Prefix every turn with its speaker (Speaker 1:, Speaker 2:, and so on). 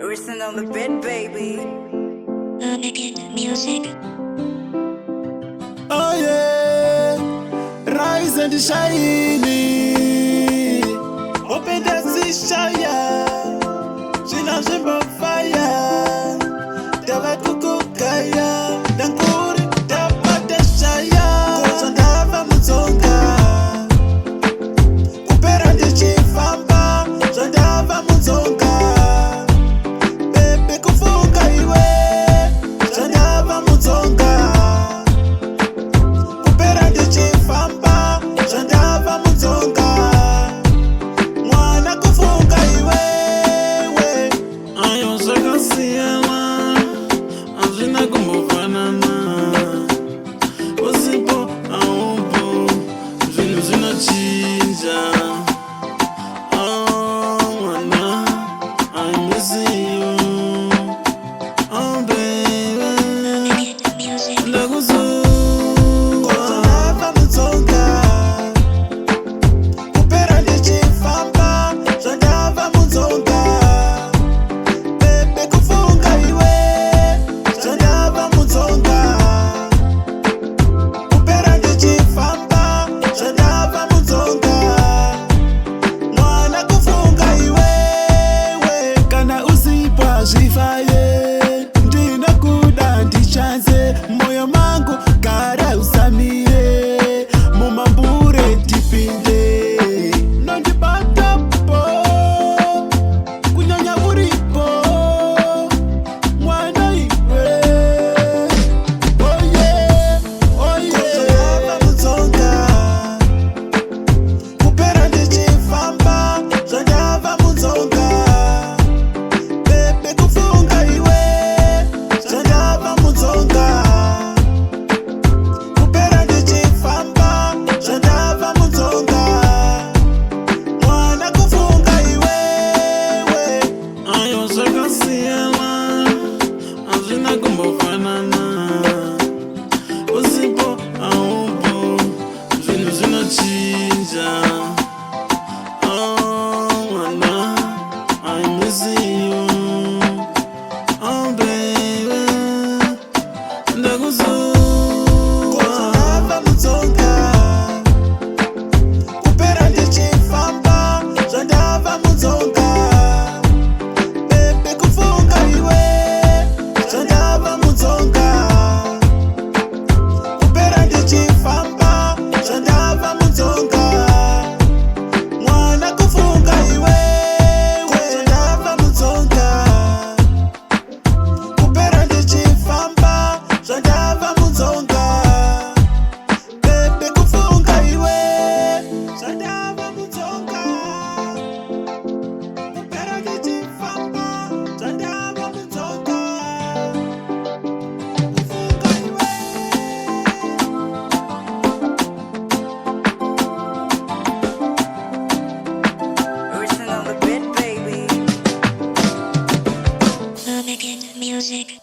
Speaker 1: Listen on the bed, baby.
Speaker 2: Urban music.
Speaker 3: Oh yeah, rise and shine. Open the shine. China zimba fire. Dawa kukukaya. Dankuri tapata shaya. Kosa ndava muzonga. Kupera ndichifamba. Zandava muzonga. Bebe kufunga iwe. Zandava muzonga. Kupera ndichifamba. Zandava muzonga. Mwana kufunga iwe. Ayo sakasiyana. Azvina kumbofanana. Usipo aupo. Zvinhu zvinochinja. Oh mwana, I miss you. Oh baby,
Speaker 2: Urban music.
Speaker 3: ndakuzunga. Ndava muzonga. Kupera ndichifamba. Zvandava muzonga. Bebe kufunga iwe. Zvandava muzonga. Kupera ndichifamba. Zvandava muzonga. Mwana kufunga iwewe. Kana usipo azvifaye. Ndinokuda ndichanze. Moyo mangu gara usamire. Mumambure tipinde. Nondibatapo. Kunyanya uripo. Mwana iwe. Oh yeah, oh yeah. Zvandava muzonga. Kupera ndichifamba. Zvandava muzonga. Bebe kufunga iwe. Zvandava muzonga. Kupera ndichifamba. Zvandava muzonga. Mwana kufunga iwewe. Ayo zvakasiyana. Hazvina kumbofanana. Usipo aupo. Zvinhu zvinochinja. Oh mwana, I miss you. Oh baby, ndakuzunga. Ndava muzonga. Kupera ndichifamba. Zvandava muzonga. Bebe kufunga iwe. Zvandava muzonga. Kupera ndichifamba. Zvandava muzonga. Mwana kufunga iwe. Zvandava muzonga. Kupera ndichifamba. Zvandava muzonga. Bebe kufunga iwe. Zvandava muzonga. Kupera ndichifamba. Zvandava muzonga. Kufunga iwe.
Speaker 1: Listen on the bed, baby.
Speaker 2: Urban music.